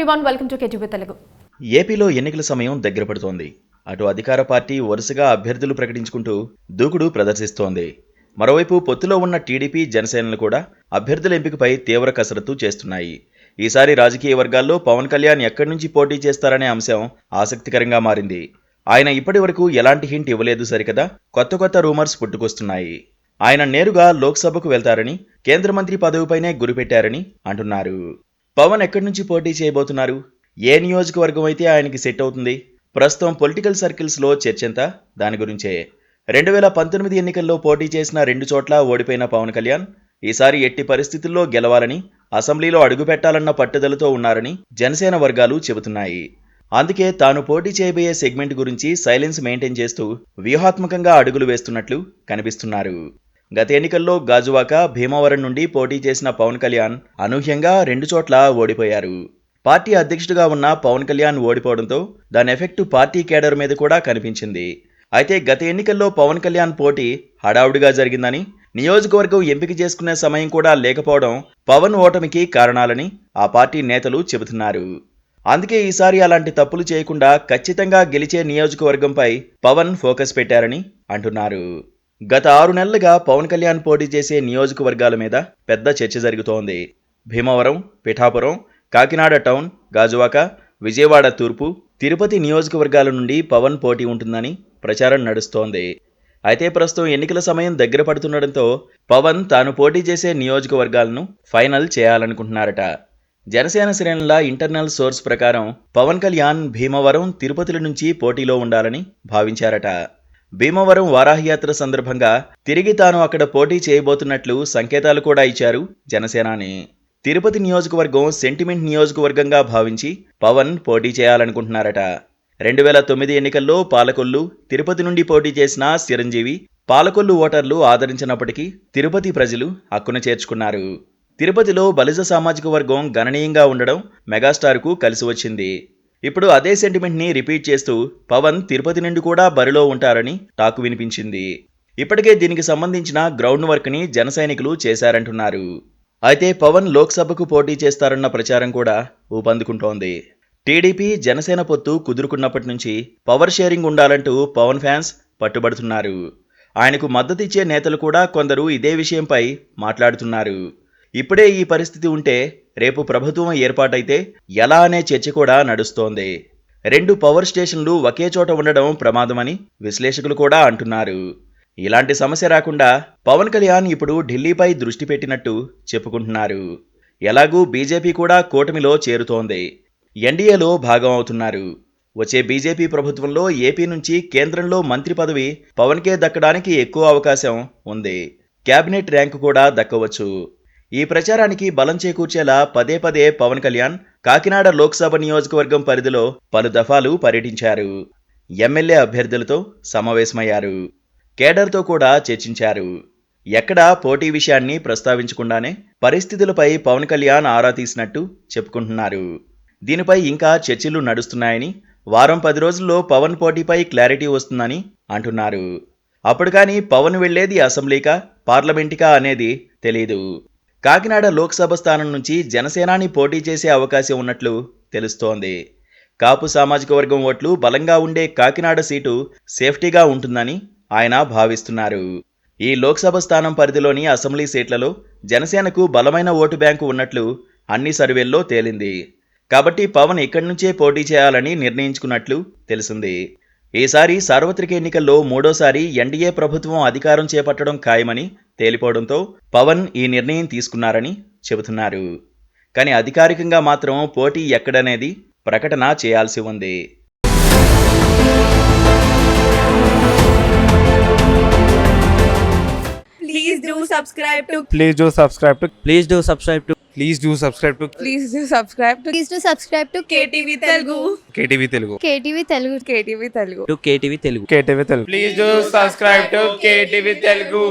everyone, welcome to KTV Telugu. ఏపీలో ఎన్నికల సమయం దగ్గర పడుతోంది. అటు అధికార పార్టీ వరుసగా అభ్యర్థులు ప్రకటించుకుంటూ దూకుడు ప్రదర్శిస్తోంది. మరోవైపు పొత్తులో ఉన్న టీడీపీ, జనసేనలు కూడా అభ్యర్థుల ఎంపికపై తీవ్ర కసరత్తు చేస్తున్నాయి. ఈసారి రాజకీయ వర్గాల్లో పవన్ కళ్యాణ్ ఎక్కడి నుంచి పోటీ చేస్తారనే అంశం ఆసక్తికరంగా మారింది. ఆయన ఇప్పటి వరకు ఎలాంటి హింట్ ఇవ్వలేదు సరికదా, కొత్త రూమర్స్ పుట్టుకొస్తున్నాయి. ఆయన నేరుగా లోక్సభకు వెళ్తారని, కేంద్ర మంత్రి పదవిపైనే గురిపెట్టారని అంటున్నారు. పవన్ ఎక్కడి నుంచి పోటీ చేయబోతున్నారు? ఏ నియోజకవర్గం అయితే ఆయనకి సెట్ అవుతుంది? ప్రస్తుతం పొలిటికల్ సర్కిల్స్లో చర్చంతా దాని గురించే. 2019 ఎన్నికల్లో పోటీ చేసిన 2 చోట్ల ఓడిపోయిన పవన్ కళ్యాణ్ ఈసారి ఎట్టి పరిస్థితుల్లో గెలవాలని, అసెంబ్లీలో అడుగుపెట్టాలన్న పట్టుదలతో ఉన్నారని జనసేన వర్గాలు చెబుతున్నాయి. అందుకే తాను పోటీ చేయబోయే సెగ్మెంట్ గురించి సైలెన్స్ మెయింటైన్ చేస్తూ వ్యూహాత్మకంగా అడుగులు వేస్తున్నట్లు కనిపిస్తున్నారు. గత ఎన్నికల్లో గాజువాక, భీమవరం నుండి పోటీ చేసిన పవన్ కళ్యాణ్ అనూహ్యంగా 2 చోట్ల ఓడిపోయారు. పార్టీ అధ్యక్షుడిగా ఉన్న పవన్ కళ్యాణ్ ఓడిపోవడంతో దాని ఎఫెక్టు పార్టీ కేడర్ మీద కూడా కనిపించింది. అయితే గత ఎన్నికల్లో పవన్ కళ్యాణ్ పోటీ హడావుడిగా జరిగిందని, నియోజకవర్గం ఎంపిక చేసుకునే సమయం కూడా లేకపోవడం పవన్ ఓటమికి కారణాలని ఆ పార్టీ నేతలు చెబుతున్నారు. అందుకే ఈసారి అలాంటి తప్పులు చేయకుండా ఖచ్చితంగా గెలిచే నియోజకవర్గంపై పవన్ ఫోకస్ పెట్టారని అంటున్నారు. గత 6 నెలలుగా పవన్ కళ్యాణ్ పోటీ చేసే నియోజకవర్గాల మీద పెద్ద చర్చ జరుగుతోంది. భీమవరం, పిఠాపురం, కాకినాడ టౌన్, గాజువాక, విజయవాడ తూర్పు, తిరుపతి నియోజకవర్గాల నుండి పవన్ పోటీ ఉంటుందని ప్రచారం నడుస్తోంది. అయితే ప్రస్తుతం ఎన్నికల సమయం దగ్గర పడుతుండటంతో పవన్ తాను పోటీ చేసే నియోజకవర్గాలను ఫైనల్ చేయాలనుకుంటున్నారట. జనసేన శ్రేణుల ఇంటర్నల్ సోర్స్ ప్రకారం పవన్ కళ్యాణ్ భీమవరం, తిరుపతిల నుంచి పోటీలో ఉండాలని భావించారట. భీమవరం వారాహయాత్ర సందర్భంగా తిరిగి తాను అక్కడ పోటీ చేయబోతున్నట్లు సంకేతాలు కూడా ఇచ్చారు జనసేనాని. తిరుపతి నియోజకవర్గం సెంటిమెంట్ నియోజకవర్గంగా భావించి పవన్ పోటీ చేయాలనుకుంటున్నారట. 2009 ఎన్నికల్లో పాలకొల్లు, తిరుపతి నుండి పోటీ చేసిన చిరంజీవి, పాలకొల్లు ఓటర్లు ఆదరించినప్పటికీ తిరుపతి ప్రజలు హక్కున చేర్చుకున్నారు. తిరుపతిలో బలిజ సామాజిక వర్గం గణనీయంగా ఉండడం మెగాస్టార్కు కలిసి వచ్చింది. ఇప్పుడు అదే సెంటిమెంట్ని రిపీట్ చేస్తూ పవన్ తిరుపతి నుండి కూడా బరిలో ఉంటారని టాకు వినిపించింది. ఇప్పటికే దీనికి సంబంధించిన గ్రౌండ్ వర్క్ని జన సైనికులు చేశారంటున్నారు. అయితే పవన్ లోక్సభకు పోటీ చేస్తారన్న ప్రచారం కూడా ఊపందుకుంటోంది. టీడీపీ, జనసేన పొత్తు కుదురుకున్నప్పటి నుంచి పవర్ షేరింగ్ ఉండాలంటూ పవన్ ఫ్యాన్స్ పట్టుబడుతున్నారు. ఆయనకు మద్దతిచ్చే నేతలు కూడా కొందరు ఇదే విషయంపై మాట్లాడుతున్నారు. ఇప్పుడే ఈ పరిస్థితి ఉంటే రేపు ప్రభుత్వం ఏర్పాటైతే ఎలా అనే చర్చ కూడా నడుస్తోంది. 2 పవర్ స్టేషన్లు ఒకే చోట ఉండడం ప్రమాదమని విశ్లేషకులు కూడా అంటున్నారు. ఇలాంటి సమస్య రాకుండా పవన్ కళ్యాణ్ ఇప్పుడు ఢిల్లీపై దృష్టి పెట్టినట్టు చెప్పుకుంటున్నారు. ఎలాగూ బీజేపీ కూడా కూటమిలో చేరుతోంది. ఎన్డీఏలో భాగం అవుతున్నారు. వచ్చే బీజేపీ ప్రభుత్వంలో ఏపీ నుంచి కేంద్రంలో మంత్రి పదవి పవన్కే దక్కడానికి ఎక్కువ అవకాశం ఉంది. క్యాబినెట్ ర్యాంకు కూడా దక్కవచ్చు. ఈ ప్రచారానికి బలం చేకూర్చేలా పదే పవన్ కళ్యాణ్ కాకినాడ లోక్సభ నియోజకవర్గం పరిధిలో పలు దఫాలు పర్యటించారు. ఎమ్మెల్యే అభ్యర్థులతో సమావేశమయ్యారు. కేడర్తో కూడా చర్చించారు. ఎక్కడా పోటీ విషయాన్ని ప్రస్తావించకుండానే పరిస్థితులపై పవన్ కళ్యాణ్ ఆరా తీసినట్టు చెప్పుకుంటున్నారు. దీనిపై ఇంకా చర్చలు నడుస్తున్నాయని, వారం 10 రోజుల్లో పవన్ పోటీపై క్లారిటీ వస్తుందని అంటున్నారు. అప్పుడు కానీ పవన్ వెళ్లేది అసెంబ్లీకా, పార్లమెంటుకా అనేది తెలీదు. కాకినాడ లోక్సభ స్థానం నుంచి జనసేనాని పోటీ చేసే అవకాశం ఉన్నట్లు తెలుస్తోంది. కాపు సామాజిక వర్గం ఓట్లు బలంగా ఉండే కాకినాడ సీటు సేఫ్టీగా ఉంటుందని ఆయన భావిస్తున్నారు. ఈ లోక్సభ స్థానం పరిధిలోని అసెంబ్లీ సీట్లలో జనసేనకు బలమైన ఓటు బ్యాంకు ఉన్నట్లు అన్ని సర్వేల్లో తేలింది. కాబట్టి పవన్ ఇక్కడి నుంచే పోటీ చేయాలని నిర్ణయించుకున్నట్లు తెలిసింది. ఈసారి సార్వత్రిక ఎన్నికల్లో 3వసారి ఎన్డీఏ ప్రభుత్వం అధికారం చేపట్టడం ఖాయమని తేలిపోవడంతో పవన్ ఈ నిర్ణయం తీసుకున్నారని చెబుతున్నారు. కానీ అధికారికంగా మాత్రం పోటీ ఎక్కడనేది ప్రకటన చేయాల్సి ఉంది. Please do subscribe to Please do subscribe to Please do subscribe to Please do subscribe to Please do subscribe to Please do subscribe to KTV Telugu. KTV Telugu. KTV Telugu. KTV Telugu. KTV Telugu. KTV Telugu. Please do subscribe to KTV Telugu.